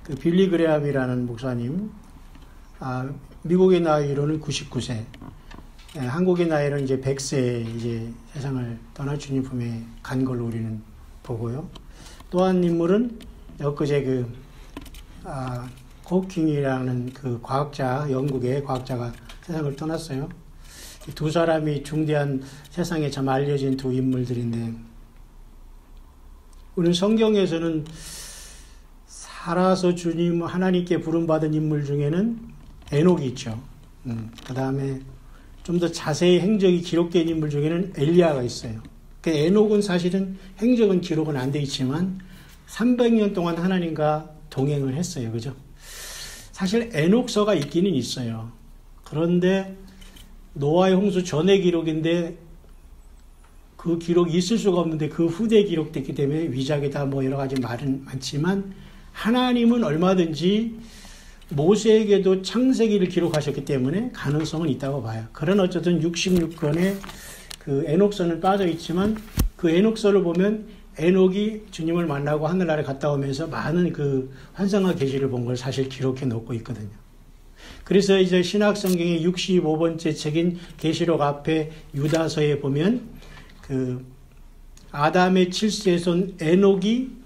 그 빌리 그레함이라는 목사님, 미국의 나이로는 99세, 한국의 나이로는 이제 100세에 이제 세상을 떠나 주님 품에 간 걸로 우리는 보고요. 또 한 인물은 엊그제 호킹이라는 그 과학자, 영국의 과학자가 세상을 떠났어요. 두 사람이 중대한 세상에 참 알려진 두 인물들인데, 우리는 성경에서는 살아서 주님 하나님께 부름받은 인물 중에는 에녹이 있죠. 그 다음에 좀 더 자세히 행적이 기록된 인물 중에는 엘리야가 있어요. 그 에녹은 사실은 행적은 기록은 안 돼 있지만 300년 동안 하나님과 동행을 했어요. 그죠? 사실 에녹서가 있기는 있어요. 그런데 노아의 홍수 전의 기록인데 그 기록이 있을 수가 없는데 그 후대에 기록됐기 때문에 위작이다 뭐 여러 가지 말은 많지만, 하나님은 얼마든지 모세에게도 창세기를 기록하셨기 때문에 가능성은 있다고 봐요. 그런 어쨌든 66권의 그 에녹서는 빠져 있지만, 그 에녹서를 보면 에녹이 주님을 만나고 하늘나라에 갔다 오면서 많은 그 환상과 계시를 본 걸 사실 기록해 놓고 있거든요. 그래서 이제 신학 성경의 65번째 책인 계시록 앞에 유다서에 보면 그 아담의 7세손 에녹이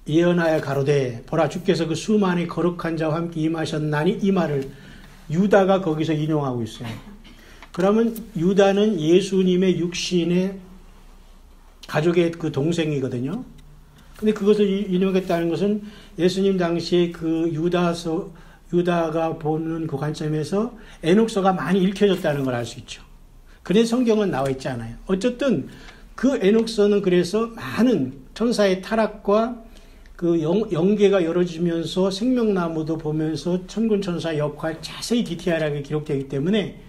예언하여 가로되 보라 주께서 그 수많은 거룩한 자와 함께 임하셨나니, 이 말을 유다가 거기서 인용하고 있어요. 그러면 유다는 예수님의 육신의 가족의 그 동생이거든요. 근데 그것을 인용했다는 것은 예수님 당시에 그 유다가 보는 그 관점에서 에녹서가 많이 읽혀졌다는 걸 알 수 있죠. 그래서 성경은 나와 있지 않아요. 어쨌든 그 에녹서는 그래서 많은 천사의 타락과 그 영계가 열어지면서 생명나무도 보면서 천군천사의 역할 자세히 디테일하게 기록되기 때문에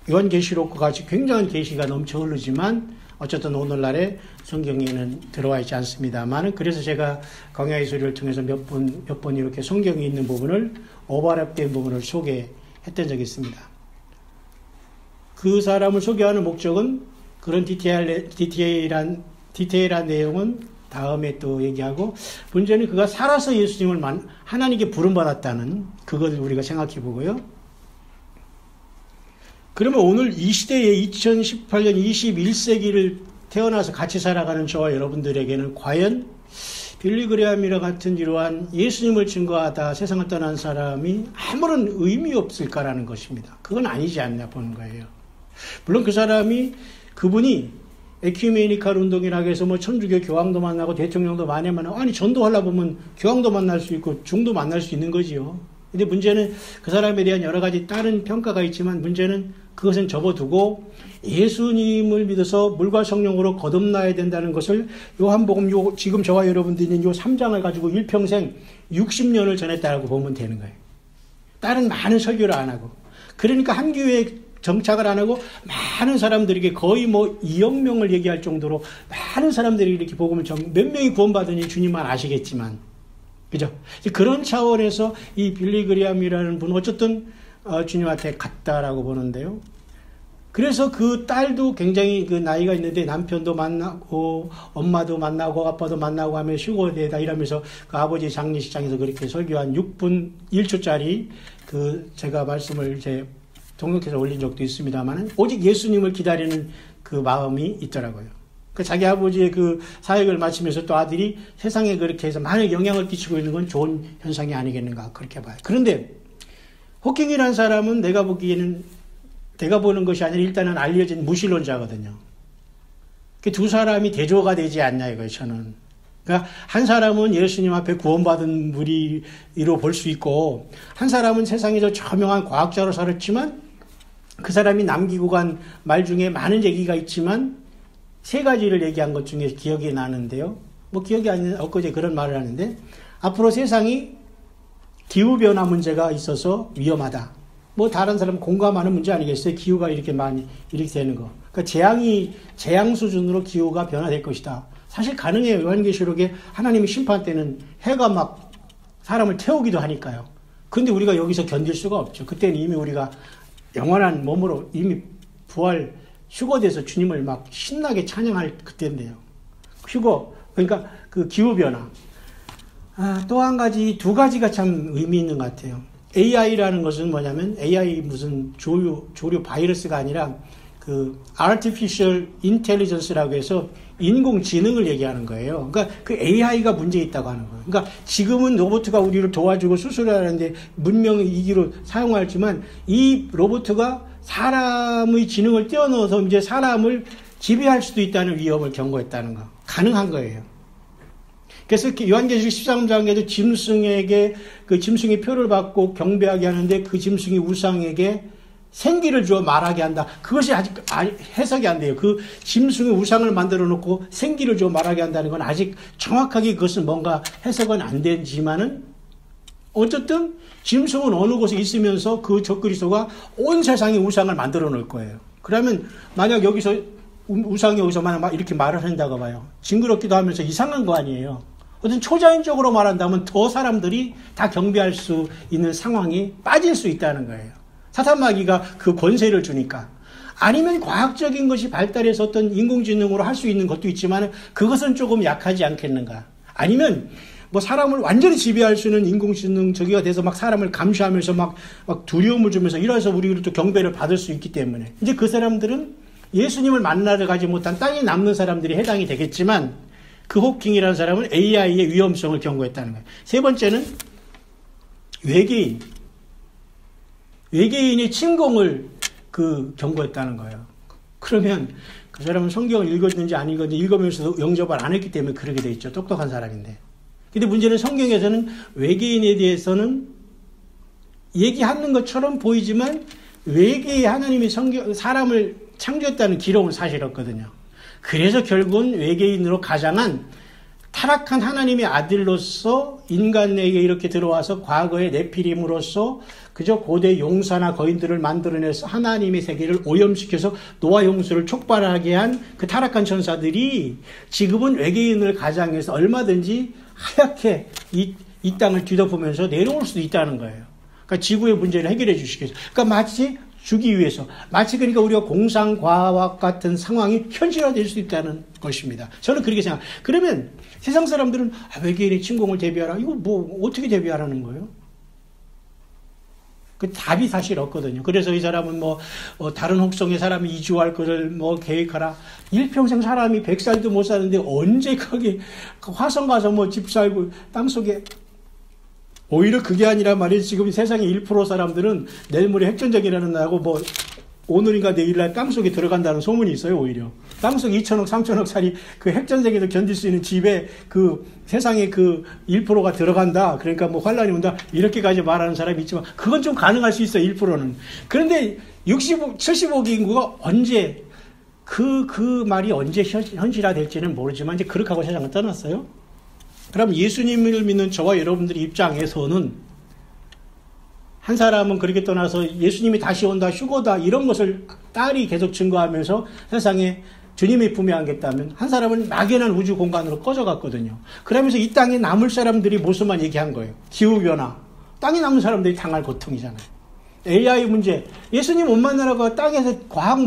요한계시록과 같이 굉장한 계시가 넘쳐 흐르지만 어쨌든 오늘날의 성경에는 들어와 있지 않습니다만, 그래서 제가 광야의 소리를 통해서 몇 번 이렇게 성경에 있는 부분을 오버랩된 부분을 소개했던 적이 있습니다. 그 사람을 소개하는 목적은 그런 디테일한 내용은 다음에 또 얘기하고, 문제는 그가 살아서 예수님을 하나님께 부름받았다는 그것을 우리가 생각해 보고요. 그러면 오늘 이 시대에 2018년 21세기를 태어나서 같이 살아가는 저와 여러분들에게는 과연 빌리 그레함이라 같은 이러한 예수님을 증거하다 세상을 떠난 사람이 아무런 의미 없을까라는 것입니다. 그건 아니지 않나 보는 거예요. 물론 그분이 에큐메니칼 운동이라고 해서 뭐 천주교 교황도 만나고 대통령도 많이 만나고, 아니 전도하려고 보면 교황도 만날 수 있고 중도 만날 수 있는 거지요. 근데 문제는 그 사람에 대한 여러 가지 다른 평가가 있지만, 문제는 그것은 접어두고 예수님을 믿어서 물과 성령으로 거듭나야 된다는 것을 요한복음 지금 저와 여러분들이 있는 요 3장을 가지고 일평생 60년을 전했다고 보면 되는 거예요. 다른 많은 설교를 안 하고, 그러니까 한 교회에 정착을 안 하고 많은 사람들에게 거의 뭐 2억 명을 얘기할 정도로 많은 사람들이 이렇게 복음을 몇 명이 구원받으니 주님만 아시겠지만, 그죠? 그런 차원에서 이 빌리 그레함이라는 분은 어쨌든 주님한테 갔다라고 보는데요. 그래서 그 딸도 굉장히 그 나이가 있는데 남편도 만나고 엄마도 만나고 아빠도 만나고 하면 휴거되다 이러면서 그 아버지 장례식장에서 그렇게 설교한 6분 1초짜리 그 제가 말씀을 이제 동영해서 올린 적도 있습니다만, 오직 예수님을 기다리는 그 마음이 있더라고요. 그 자기 아버지의 그 사역을 마치면서 또 아들이 세상에 그렇게 해서 많은 영향을 끼치고 있는 건 좋은 현상이 아니겠는가 그렇게 봐요. 그런데 호킹이라는 사람은 내가 보는 것이 아니라 일단은 알려진 무신론자거든요. 그 두 사람이 대조가 되지 않냐 이거예요, 저는. 그러니까 한 사람은 예수님 앞에 구원받은 무리로 볼 수 있고, 한 사람은 세상에서 저명한 과학자로 살았지만 그 사람이 남기고 간 말 중에 많은 얘기가 있지만 세 가지를 얘기한 것 중에 기억이 나는데요. 뭐 기억이 안 나는 엊그제 그런 말을 하는데, 앞으로 세상이 기후변화 문제가 있어서 위험하다. 뭐 다른 사람 공감하는 문제 아니겠어요? 기후가 이렇게 많이 이렇게 되는 거. 그러니까 재앙 수준으로 기후가 변화될 것이다. 사실 가능해요. 요한계시록에 하나님의 심판 때는 해가 막 사람을 태우기도 하니까요. 근데 우리가 여기서 견딜 수가 없죠. 그때는 이미 우리가 영원한 몸으로 이미 부활 휴거돼서 주님을 막 신나게 찬양할 그때인데요. 그러니까 그 기후변화. 또 한 가지, 두 가지가 참 의미 있는 것 같아요. AI라는 것은 뭐냐면 AI 무슨 조류 바이러스가 아니라 그 Artificial Intelligence라고 해서 인공지능을 얘기하는 거예요. 그러니까 그 AI가 문제 있다고 하는 거예요. 그러니까 지금은 로봇가 우리를 도와주고 수술을 하는데 문명의 이기로 사용하지만 이 로봇가 사람의 지능을 뛰어넘어서 이제 사람을 지배할 수도 있다는 위험을 경고했다는 거. 가능한 거예요. 그래서 요한계시록 13장에도 짐승에게 그 짐승의 표를 받고 경배하게 하는데 그 짐승이 우상에게 생기를 주어 말하게 한다. 그것이 아직 해석이 안 돼요. 그 짐승의 우상을 만들어 놓고 생기를 주어 말하게 한다는 건 아직 정확하게 그것은 뭔가 해석은 안 되지만은 어쨌든 짐승은 어느 곳에 있으면서 그 적그리스도가 온 세상에 우상을 만들어 놓을 거예요. 그러면 만약 여기서 우상이 여기서 막 이렇게 말을 한다고 봐요. 징그럽기도 하면서 이상한 거 아니에요. 어떤 초자연적으로 말한다면 더 사람들이 다 경배할 수 있는 상황이 빠질 수 있다는 거예요. 사탄마귀가 그 권세를 주니까. 아니면 과학적인 것이 발달해서 어떤 인공지능으로 할 수 있는 것도 있지만 그것은 조금 약하지 않겠는가. 아니면 뭐 사람을 완전히 지배할 수 있는 인공지능 저기가 돼서 막 사람을 감시하면서 막 두려움을 주면서 이래서 우리를 또 경배를 받을 수 있기 때문에 이제 그 사람들은 예수님을 만나러 가지 못한 땅에 남는 사람들이 해당이 되겠지만 그 호킹이라는 사람은 AI의 위험성을 경고했다는 거예요. 세 번째는 외계인의 침공을 경고했다는 거예요. 그러면 그 사람은 성경을 읽었는지 안 읽었는지 읽으면서도 영접을 안 했기 때문에 그러게 돼 있죠. 똑똑한 사람인데. 근데 문제는 성경에서는 외계인에 대해서는 얘기하는 것처럼 보이지만 외계에 하나님이 사람을 창조했다는 기록은 사실 없거든요. 그래서 결국은 외계인으로 가장한 타락한 하나님의 아들로서 인간에게 이렇게 들어와서 과거의 네피림으로서 그저 고대 용사나 거인들을 만들어내서 하나님의 세계를 오염시켜서 노아 홍수를 촉발하게 한 그 타락한 천사들이 지금은 외계인을 가장해서 얼마든지 하얗게 이 땅을 뒤덮으면서 내려올 수도 있다는 거예요. 그러니까 지구의 문제를 해결해 주시기 위해서. 그러니까 마치 주기 위해서. 마치 그러니까 우리가 공상과학 같은 상황이 현실화될 수 있다는 것입니다. 저는 그렇게 생각합니다. 그러면 세상 사람들은 외계인의 침공을 대비하라. 이거 뭐 어떻게 대비하라는 거예요? 그 답이 사실 없거든요. 그래서 이 사람은 다른 혹성의 사람이 이주할 것을 계획하라. 일평생 사람이 100살도 못 사는데 언제 거기 화성 가서 집 살고 땅속에. 오히려 그게 아니라 말이지 지금 세상의 1% 사람들은 내일 모레 핵전쟁이라는 나고 오늘인가 내일날 땅속에 들어간다는 소문이 있어요. 오히려 땅속 2천억 3천억 살이 그 핵전쟁에도 견딜 수 있는 집에 그 세상에 그 1%가 들어간다. 그러니까 환란이 온다. 이렇게까지 말하는 사람이 있지만 그건 좀 가능할 수 있어요. 1%는. 그런데 75기 인구가 언제 그 말이 언제 현실화될지는 모르지만 이제 그렇게 하고 세상을 떠났어요. 그럼 예수님을 믿는 저와 여러분들의 입장에서는 한 사람은 그렇게 떠나서 예수님이 다시 온다, 휴거다 이런 것을 딸이 계속 증거하면서 세상에 주님의 품에 안겠다면 한 사람은 막연한 우주 공간으로 꺼져갔거든요. 그러면서 이 땅에 남을 사람들이 모습만 얘기한 거예요. 기후변화, 땅에 남은 사람들이 당할 고통이잖아요. AI 문제, 예수님 못 만나라고 땅에서 과학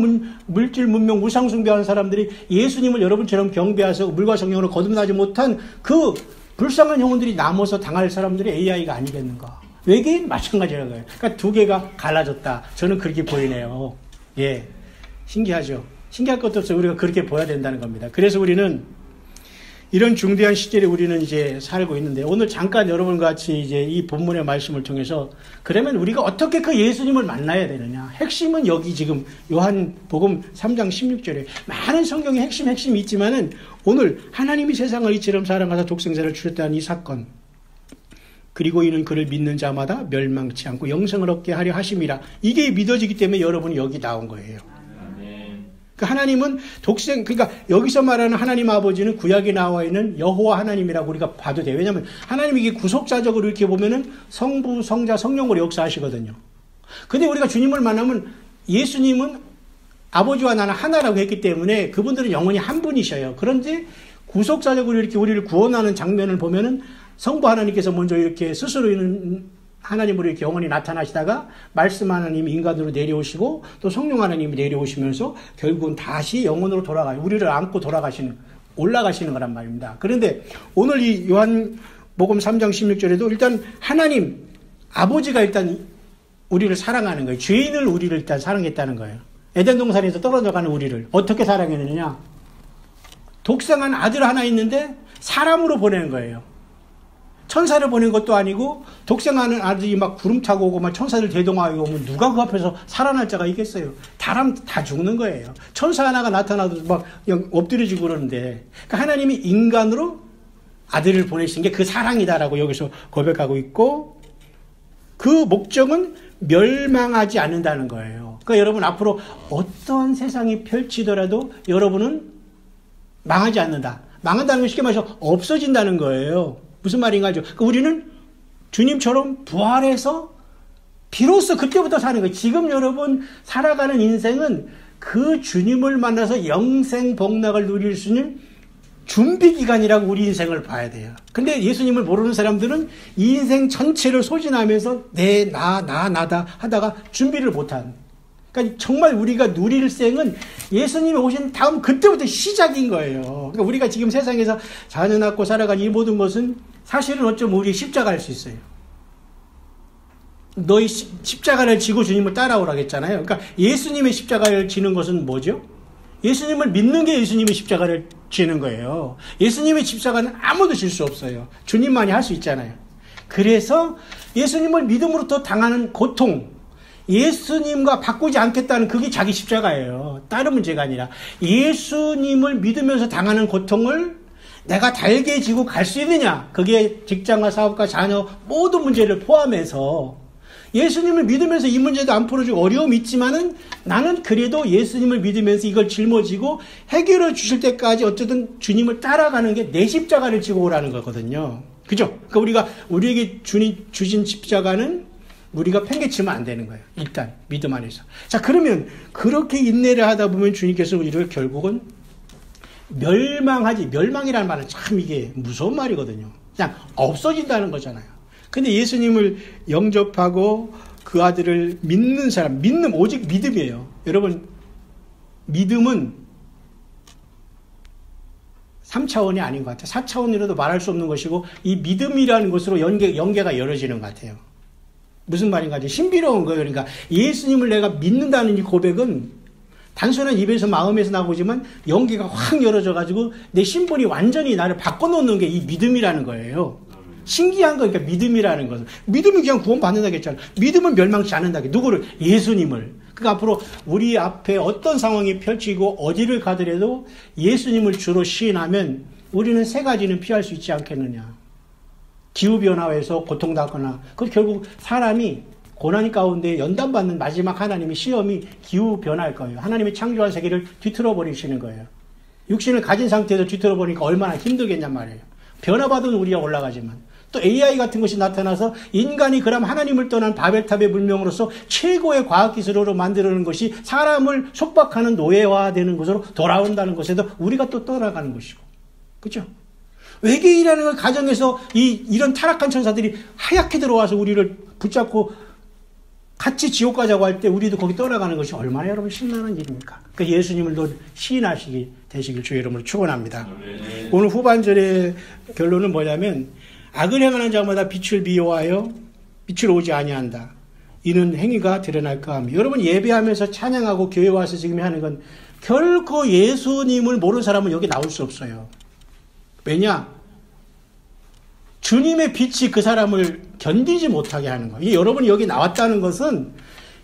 물질 문명 우상 숭배하는 사람들이 예수님을 여러분처럼 경배해서 물과 성령으로 거듭나지 못한 그 불쌍한 영혼들이 남아서 당할 사람들이 AI가 아니겠는가. 외계인 마찬가지라는 거예요. 그러니까 두 개가 갈라졌다. 저는 그렇게 보이네요. 예, 신기하죠. 신기할 것도 없어요. 우리가 그렇게 보여야 된다는 겁니다. 그래서 우리는 이런 중대한 시절에 우리는 이제 살고 있는데 오늘 잠깐 여러분과 같이 이제 이 본문의 말씀을 통해서 그러면 우리가 어떻게 그 예수님을 만나야 되느냐. 핵심은 여기 지금 요한복음 3장 16절에 많은 성경의 핵심이 있지만은 오늘 하나님이 세상을 이처럼 사랑하사 독생자를 주셨다는 이 사건 그리고 이는 그를 믿는 자마다 멸망치 않고 영생을 얻게 하려 하심이라. 이게 믿어지기 때문에 여러분이 여기 나온 거예요. 그 하나님은 그러니까 여기서 말하는 하나님 아버지는 구약에 나와 있는 여호와 하나님이라고 우리가 봐도 돼요. 왜냐하면 하나님이 이게 구속자적으로 이렇게 보면은 성부, 성자, 성령으로 역사하시거든요. 근데 우리가 주님을 만나면 예수님은 아버지와 나는 하나라고 했기 때문에 그분들은 영원히 한 분이셔요. 그런데 구속자적으로 이렇게 우리를 구원하는 장면을 보면은 성부 하나님께서 먼저 이렇게 스스로 있는 하나님으로 이렇게 영원히 나타나시다가 말씀 하나님이 인간으로 내려오시고 또 성령 하나님이 내려오시면서 결국은 다시 영혼으로 돌아가요. 우리를 안고 올라가시는 거란 말입니다. 그런데 오늘 이 요한 복음 3장 16절에도 일단 하나님 아버지가 일단 우리를 사랑하는 거예요. 죄인을 우리를 일단 사랑했다는 거예요. 에덴 동산에서 떨어져가는 우리를 어떻게 사랑했느냐? 독생한 아들 하나 있는데 사람으로 보내는 거예요. 천사를 보낸 것도 아니고 독생하는 아들이 막 구름 타고 오고 막 천사들 대동하고 오면 누가 그 앞에서 살아날 자가 있겠어요? 다 죽는 거예요. 천사 하나가 나타나도 막 엎드려지고 그러는데 그러니까 하나님이 인간으로 아들을 보내신 게 그 사랑이다라고 여기서 고백하고 있고 그 목적은 멸망하지 않는다는 거예요. 그러니까 여러분 앞으로 어떠한 세상이 펼치더라도 여러분은 망하지 않는다. 망한다는 건 쉽게 말해서 없어진다는 거예요. 무슨 말인가 하죠? 그러니까 우리는 주님처럼 부활해서 비로소 그때부터 사는 거예요. 지금 여러분 살아가는 인생은 그 주님을 만나서 영생 복락을 누릴 수 있는 준비 기간이라고 우리 인생을 봐야 돼요. 근데 예수님을 모르는 사람들은 이 인생 전체를 소진하면서 나다 하다가 준비를 못한. 그러니까 정말 우리가 누릴 생은 예수님이 오신 다음 그때부터 시작인 거예요. 그러니까 우리가 지금 세상에서 자녀 낳고 살아가는 이 모든 것은 사실은 어쩌면 우리 십자가일 수 있어요. 너희 십자가를 지고 주님을 따라오라고 했잖아요. 그러니까 예수님의 십자가를 지는 것은 뭐죠? 예수님을 믿는 게 예수님의 십자가를 지는 거예요. 예수님의 십자가는 아무도 질 수 없어요. 주님만이 할 수 있잖아요. 그래서 예수님을 믿음으로부터 당하는 고통, 예수님과 바꾸지 않겠다는 그게 자기 십자가예요. 다른 문제가 아니라 예수님을 믿으면서 당하는 고통을 내가 달게 지고 갈 수 있느냐. 그게 직장과 사업과 자녀 모든 문제를 포함해서 예수님을 믿으면서 이 문제도 안 풀어주고 어려움이 있지만은 나는 그래도 예수님을 믿으면서 이걸 짊어지고 해결해 주실 때까지 어쨌든 주님을 따라가는 게 내 십자가를 지고 오라는 거거든요. 그죠? 그러니까 우리에게 주신 십자가는 우리가 팽개치면 안 되는 거예요. 일단 믿음 안에서. 자, 그러면 그렇게 인내를 하다 보면 주님께서 우리를 결국은 멸망이라는 말은 참 이게 무서운 말이거든요. 그냥 없어진다는 거잖아요. 근데 예수님을 영접하고 그 아들을 믿는 사람, 오직 믿음이에요. 여러분, 믿음은 3차원이 아닌 것 같아요. 4차원이라도 말할 수 없는 것이고 이 믿음이라는 것으로 연계가 열어지는 것 같아요. 무슨 말인가 하죠? 신비로운 거예요. 그러니까 예수님을 내가 믿는다는 이 고백은 단순한 입에서 마음에서 나오지만 연계가 확 열어져가지고 내 신분이 완전히 나를 바꿔놓는 게 이 믿음이라는 거예요. 신기한 거니까 믿음이라는 것은. 믿음은 그냥 구원받는다고 했잖아요. 믿음은 멸망치 않는다고. 누구를? 예수님을. 그러니까 앞으로 우리 앞에 어떤 상황이 펼치고 어디를 가더라도 예수님을 주로 시인하면 우리는 세 가지는 피할 수 있지 않겠느냐. 기후변화에서 고통받거나, 그 결국 사람이 고난 가운데 연단받는 마지막 하나님의 시험이 기후변화일 거예요. 하나님이 창조한 세계를 뒤틀어 버리시는 거예요. 육신을 가진 상태에서 뒤틀어 버리니까 얼마나 힘들겠냔 말이에요. 변화받은 우리가 올라가지만. 또 AI 같은 것이 나타나서 인간이 그럼 하나님을 떠난 바벨탑의 문명으로서 최고의 과학기술로 만드는 것이 사람을 속박하는 노예화되는 것으로 돌아온다는 것에도 우리가 또 떠나가는 것이고. 그렇죠? 외계인이라는 걸 가정에서 이런 타락한 천사들이 하얗게 들어와서 우리를 붙잡고 같이 지옥 가자고 할 때 우리도 거기 떠나가는 것이 얼마나 여러분 신나는 일입니까? 그러니까 예수님을 시인하시기 되시길 주의 이름으로 축원합니다. 오늘 후반절의 결론은 뭐냐면 악을 행하는 자마다 빛을 미워하여 빛을 오지 아니한다. 이는 행위가 드러날까 하며. 여러분 예배하면서 찬양하고 교회 와서 지금 하는 건 결코 예수님을 모르는 사람은 여기 나올 수 없어요. 왜냐? 주님의 빛이 그 사람을 견디지 못하게 하는 거예요. 여러분이 여기 나왔다는 것은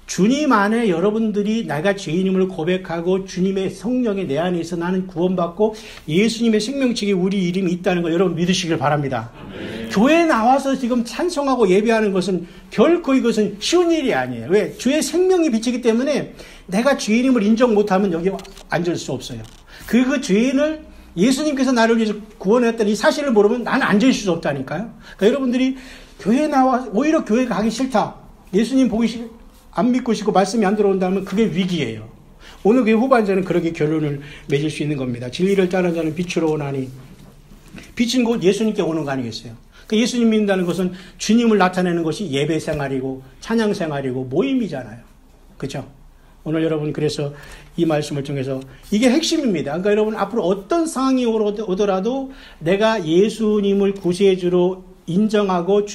주님 안에 여러분들이 내가 죄인임을 고백하고 주님의 성령이 내 안에 있어 나는 구원받고 예수님의 생명책에 우리 이름이 있다는 거 여러분 믿으시길 바랍니다. 네. 교회에 나와서 지금 찬송하고 예배하는 것은 결코 이것은 쉬운 일이 아니에요. 왜? 주의 생명이 비치기 때문에 내가 죄인임을 인정 못하면 여기 앉을 수 없어요. 그 죄인을 예수님께서 나를 위해서 구원했다는 이 사실을 모르면 나는 앉아있을 수 없다니까요. 그러니까 여러분들이 교회에 나와 오히려 교회 가기 싫다. 예수님 안 믿고 싶고 말씀이 안 들어온다면 그게 위기예요. 오늘 그 후반전은 그렇게 결론을 맺을 수 있는 겁니다. 진리를 따르는 자는 빛으로 오나니 빛은 곧 예수님께 오는 거 아니겠어요? 그러니까 예수님 믿는다는 것은 주님을 나타내는 것이 예배 생활이고 찬양 생활이고 모임이잖아요. 그렇죠? 오늘 여러분 그래서 이 말씀을 통해서 이게 핵심입니다. 그러니까 여러분 앞으로 어떤 상황이 오더라도 내가 예수님을 구세주로 인정하고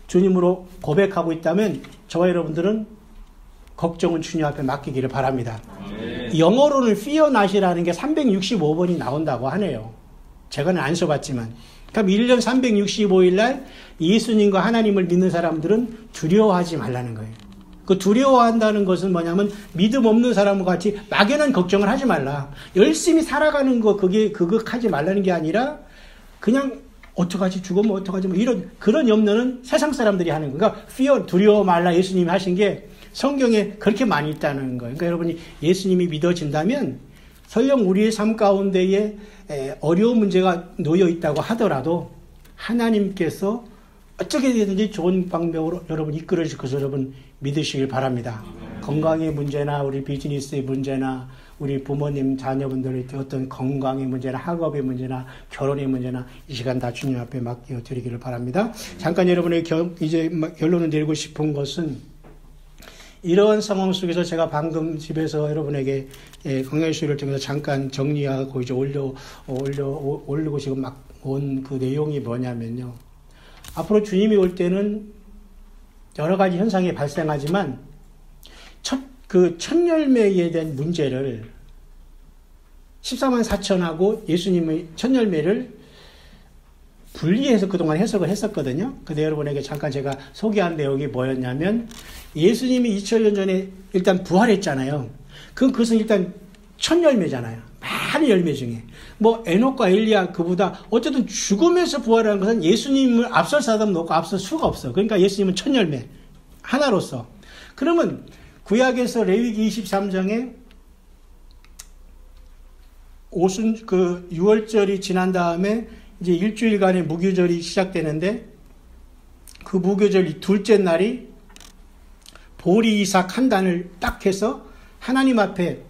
주님으로 고백하고 있다면 저와 여러분들은 걱정은 주님 앞에 맡기기를 바랍니다. 영어로는 fear not이라는 게 365번이 나온다고 하네요. 제가는 안 써봤지만. 그럼 1년 365일 날 예수님과 하나님을 믿는 사람들은 두려워하지 말라는 거예요. 그 두려워한다는 것은 뭐냐면 믿음 없는 사람과 같이 막연한 걱정을 하지 말라. 열심히 살아가는 거 그거 하지 말라는 게 아니라 그냥 어떡하지? 죽으면 어떡하지? 뭐 이런 그런 염려는 세상 사람들이 하는 거예요. 그러니까 fear 두려워 말라 예수님이 하신 게 성경에 그렇게 많이 있다는 거예요. 그러니까 여러분이 예수님이 믿어진다면 설령 우리의 삶 가운데에 어려운 문제가 놓여 있다고 하더라도 하나님께서 어떻게 되든지 좋은 방법으로 여러분 이끌어 주실 것을 여러분 믿으시길 바랍니다. 건강의 문제나 우리 비즈니스의 문제나 우리 부모님 자녀분들의 어떤 건강의 문제나 학업의 문제나 결혼의 문제나 이 시간 다 주님 앞에 맡겨 드리기를 바랍니다. 잠깐 여러분에게 이제 결론을 내리고 싶은 것은 이러한 상황 속에서 제가 방금 집에서 여러분에게 강연실을 통해서 잠깐 정리하고 이제 올리고 지금 막 온 그 내용이 뭐냐면요. 앞으로 주님이 올 때는 여러 가지 현상이 발생하지만 첫 열매에 대한 문제를 14만 4천하고 예수님의 첫 열매를 분리해서 그동안 해석을 했었거든요. 근데 여러분에게 잠깐 제가 소개한 내용이 뭐였냐면 예수님이 2000년 전에 일단 부활했잖아요. 그것은 일단 첫 열매잖아요. 많은 열매 중에. 뭐 에녹과 엘리야 그보다 어쨌든 죽음에서 부활하는 것은 예수님을 앞설 사람 놓고 앞설 수가 없어. 그러니까 예수님은 첫 열매 하나로서. 그러면 구약에서 레위기 23장에 그 6월절이 지난 다음에 이제 일주일간의 무교절이 시작되는데 그 무교절 둘째 날이 보리 이삭 한 단을 딱 해서 하나님 앞에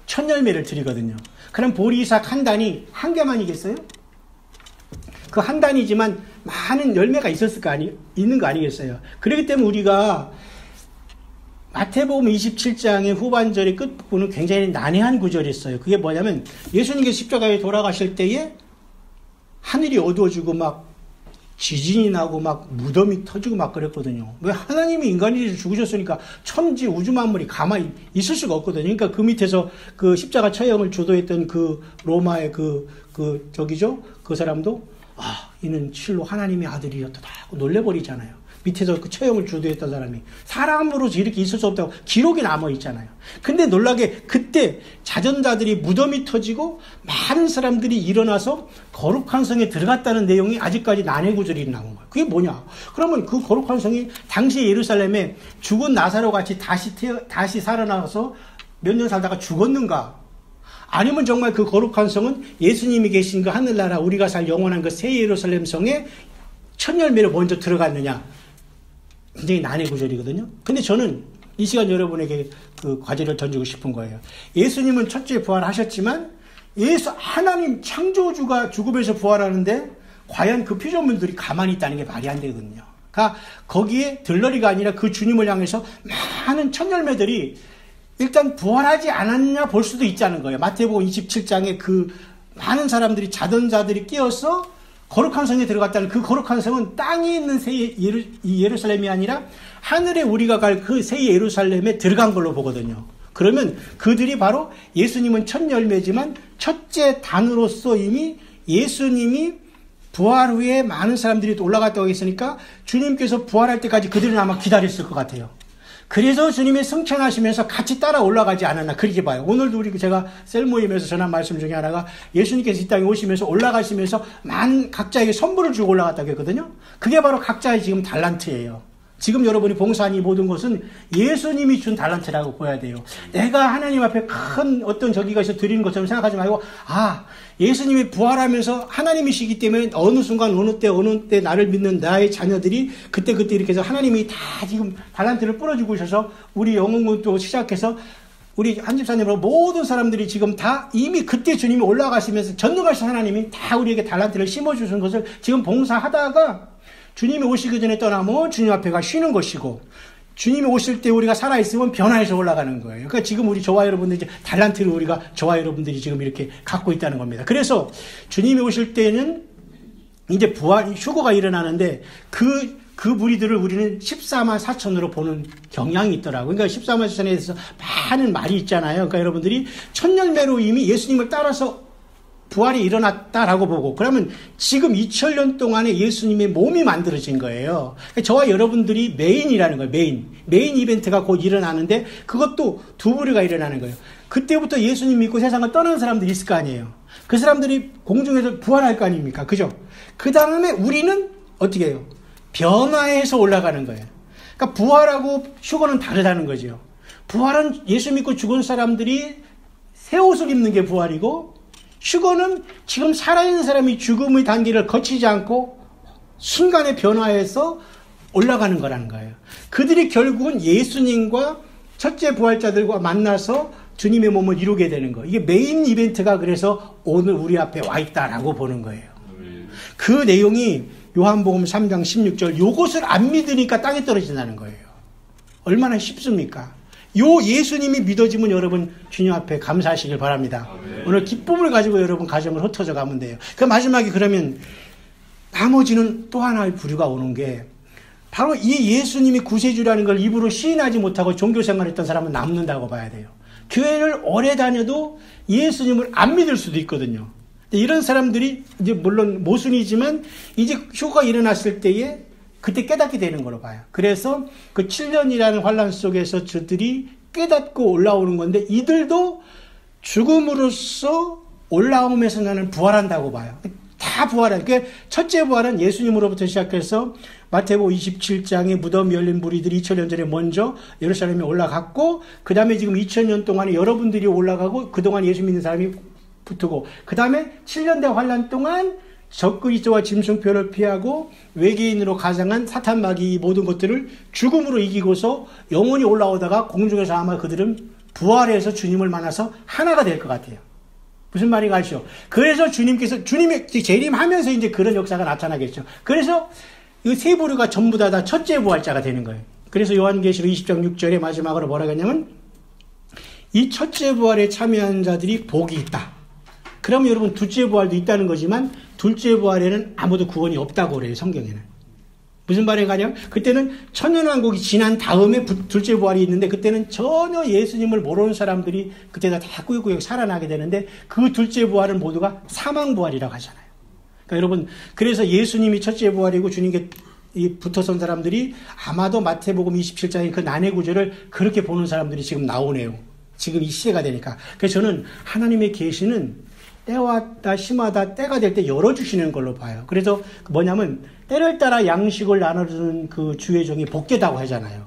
첫 열매를 드리거든요. 그럼 보리 이삭 한 단이 한 개만이겠어요? 그 한 단이지만 많은 열매가 있는 거 아니겠어요? 그렇기 때문에 우리가 마태복음 27장의 후반절의 끝부분은 굉장히 난해한 구절이 있어요. 그게 뭐냐면 예수님께서 십자가에 돌아가실 때에 하늘이 어두워지고 막 지진이 나고 막 무덤이 터지고 막 그랬거든요. 왜 하나님이 인간이 죽으셨으니까 천지 우주 만물이 가만히 있을 수가 없거든요. 그러니까 그 밑에서 그 십자가 처형을 주도했던 그 로마의 그 사람도 이는 실로 하나님의 아들이었다 하고 놀래버리잖아요. 밑에서 그 처형을 주도했던 사람이 사람으로서 이렇게 있을 수 없다고 기록이 남아 있잖아요. 근데 놀라게 그때 자전자들이 무덤이 터지고 많은 사람들이 일어나서 거룩한 성에 들어갔다는 내용이 아직까지 난해 구절이 나온 거예요. 그게 뭐냐? 그러면 그 거룩한 성이 당시 예루살렘에 죽은 나사로 같이 다시 살아나서 몇 년 살다가 죽었는가? 아니면 정말 그 거룩한 성은 예수님이 계신 그 하늘나라 우리가 살 영원한 그 새 예루살렘 성에 첫 열매로 먼저 들어갔느냐? 굉장히 난해 구절이거든요. 근데 저는 이 시간 여러분에게 그 과제를 던지고 싶은 거예요. 예수님은 첫째 부활하셨지만 하나님 창조주가 죽음에서 부활하는데 과연 그 피조물들이 가만히 있다는 게 말이 안 되거든요. 그러니까 거기에 들러리가 아니라 그 주님을 향해서 많은 첫 열매들이 일단 부활하지 않았냐 볼 수도 있다는 거예요. 마태복음 27장에 그 많은 사람들이 자던 자들이 깨어서 거룩한 성에 들어갔다는 그 거룩한 성은 땅에 있는 새 예루살렘이 아니라 하늘에 우리가 갈 그 새 예루살렘에 들어간 걸로 보거든요. 그러면 그들이 바로 예수님은 첫 열매지만 첫째 단으로서 이미 예수님이 부활 후에 많은 사람들이 또 올라갔다고 했으니까 주님께서 부활할 때까지 그들은 아마 기다렸을 것 같아요. 그래서 주님이 승천하시면서 같이 따라 올라가지 않았나 그렇게 봐요. 오늘도 우리 제가 셀 모임에서 전한 말씀 중에 하나가 예수님께서 이 땅에 오시면서 올라가시면서 각자에게 선물을 주고 올라갔다고 했거든요. 그게 바로 각자의 지금 달란트예요. 지금 여러분이 봉사하는 이 모든 것은 예수님이 준 달란트라고 보여야 돼요. 내가 하나님 앞에 큰 어떤 저기가 있어 드리는 것처럼 생각하지 말고 예수님이 부활하면서 하나님이시기 때문에 어느 순간 어느 때 나를 믿는 나의 자녀들이 그때 이렇게 해서 하나님이 다 지금 달란트를 뿌려주고 오셔서 우리 영혼군도 시작해서 우리 한 집사님으로 모든 사람들이 지금 다 이미 그때 주님이 올라가시면서 전능하신 하나님이 다 우리에게 달란트를 심어주신 것을 지금 봉사하다가 주님이 오시기 전에 떠나면 주님 앞에 가 쉬는 것이고 주님이 오실 때 우리가 살아있으면 변화해서 올라가는 거예요. 그러니까 지금 저와 여러분들이 달란트를 저와 여러분들이 지금 이렇게 갖고 있다는 겁니다. 그래서 주님이 오실 때는 이제 부활, 휴거가 일어나는데 그 무리들을 우리는 14만 4천으로 보는 경향이 있더라고요. 그러니까 14만 4천에 대해서 많은 말이 있잖아요. 그러니까 여러분들이 천년매로 이미 예수님을 따라서 부활이 일어났다라고 보고, 그러면 지금 2000년 동안에 예수님의 몸이 만들어진 거예요. 그러니까 저와 여러분들이 메인이라는 거예요. 메인 이벤트가 곧 일어나는데 그것도 두 부류가 일어나는 거예요. 그때부터 예수님 믿고 세상을 떠나는 사람들이 있을 거 아니에요. 그 사람들이 공중에서 부활할 거 아닙니까? 그죠? 그 다음에 우리는 어떻게 해요? 변화해서 올라가는 거예요. 그러니까 부활하고 휴거는 다르다는 거죠. 부활은 예수 믿고 죽은 사람들이 새 옷을 입는 게 부활이고, 휴거는 지금 살아있는 사람이 죽음의 단계를 거치지 않고 순간에 변화해서 올라가는 거라는 거예요. 그들이 결국은 예수님과 첫째 부활자들과 만나서 주님의 몸을 이루게 되는 거예요. 이게 메인 이벤트가 그래서 오늘 우리 앞에 와 있다라고 보는 거예요. 그 내용이 요한복음 3장 16절, 요것을 안 믿으니까 땅에 떨어진다는 거예요. 얼마나 쉽습니까? 요 예수님이 믿어지면 여러분 주님 앞에 감사하시길 바랍니다. 아멘. 오늘 기쁨을 가지고 여러분 가정을 흩어져 가면 돼요. 그 마지막에 그러면 나머지는 또 하나의 부류가 오는 게 바로 이 예수님이 구세주라는 걸 입으로 시인하지 못하고 종교생활했던 사람은 남는다고 봐야 돼요. 교회를 오래 다녀도 예수님을 안 믿을 수도 있거든요. 이런 사람들이 이제 물론 모순이지만 이제 휴거가 일어났을 때에 그때 깨닫게 되는 걸로 봐요. 그래서 그 7년이라는 환란 속에서 저들이 깨닫고 올라오는 건데, 이들도 죽음으로써 올라오면서 나는 부활한다고 봐요. 다 부활해요. 그러니까 첫째 부활은 예수님으로부터 시작해서 마태복음 27장에 무덤 열린 무리들이 2000년 전에 먼저 예루살렘에 올라갔고, 그 다음에 지금 2000년 동안에 여러분들이 올라가고, 그동안 예수 믿는 사람이 붙고, 그 다음에 7년대 환란 동안 적그리스도와 짐승표를 피하고 외계인으로 가장한 사탄 마귀 모든 것들을 죽음으로 이기고서 영원히 올라오다가 공중에서 아마 그들은 부활해서 주님을 만나서 하나가 될 것 같아요. 무슨 말인가 아시죠? 그래서 주님이 재림하면서 이제 그런 역사가 나타나겠죠. 그래서 이 세 부류가 전부 다 첫째 부활자가 되는 거예요. 그래서 요한계시록 20장 6절에 마지막으로 뭐라고 했냐면, 이 첫째 부활에 참여한 자들이 복이 있다. 그러면 여러분 둘째 부활도 있다는 거지만 둘째 부활에는 아무도 구원이 없다고 그래요, 성경에는. 무슨 말인가 하냐면, 그때는 천년왕국이 지난 다음에 둘째 부활이 있는데, 그때는 전혀 예수님을 모르는 사람들이 그때 다 꾸역꾸역 살아나게 되는데, 그 둘째 부활은 모두가 사망 부활이라고 하잖아요. 그러니까 여러분, 그래서 예수님이 첫째 부활이고 주님께 붙어선 사람들이 아마도 마태복음 27장의 그 난해 구절을 그렇게 보는 사람들이 지금 나오네요. 지금 이 시대가 되니까. 그래서 저는 하나님의 계시는 때왔다 심하다 때가 될 때 열어주시는 걸로 봐요. 그래서 뭐냐면 때를 따라 양식을 나눠주는 그 주의 종이 복되다고 하잖아요.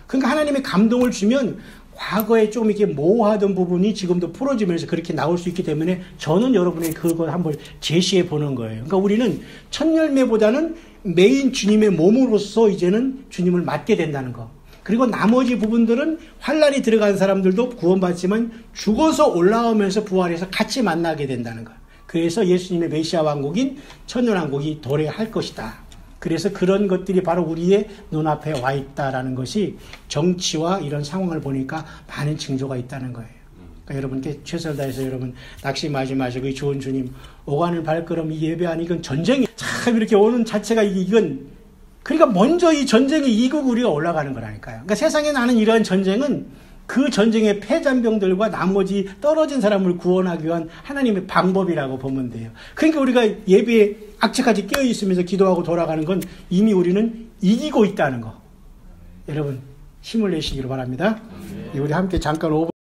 그러니까 하나님의 감동을 주면 과거에 좀 이렇게 모호하던 부분이 지금도 풀어지면서 그렇게 나올 수 있기 때문에 저는 여러분의 그걸 한번 제시해 보는 거예요. 그러니까 우리는 첫 열매보다는 메인 주님의 몸으로서 이제는 주님을 맡게 된다는 거. 그리고 나머지 부분들은 환란이 들어간 사람들도 구원받지만 죽어서 올라오면서 부활해서 같이 만나게 된다는 것. 그래서 예수님의 메시아 왕국인 천년왕국이 도래할 것이다. 그래서 그런 것들이 바로 우리의 눈앞에 와 있다라는 것이 정치와 이런 상황을 보니까 많은 징조가 있다는 거예요. 그러니까 여러분께 최선을 다해서 여러분 낙심하지 마시고, 이 좋은 주님 오가는 발걸음, 이 예배 아니 이건 전쟁이 참 이렇게 오는 자체가 이건, 그러니까 먼저 이 전쟁에 이기고 우리가 올라가는 거라니까요. 그러니까 세상에 나는 이러한 전쟁은 그 전쟁의 패잔병들과 나머지 떨어진 사람을 구원하기 위한 하나님의 방법이라고 보면 돼요. 그러니까 우리가 예배에 악착같이 깨어있으면서 기도하고 돌아가는 건 이미 우리는 이기고 있다는 거. 여러분 힘을 내시기를 바랍니다. 우리 함께 잠깐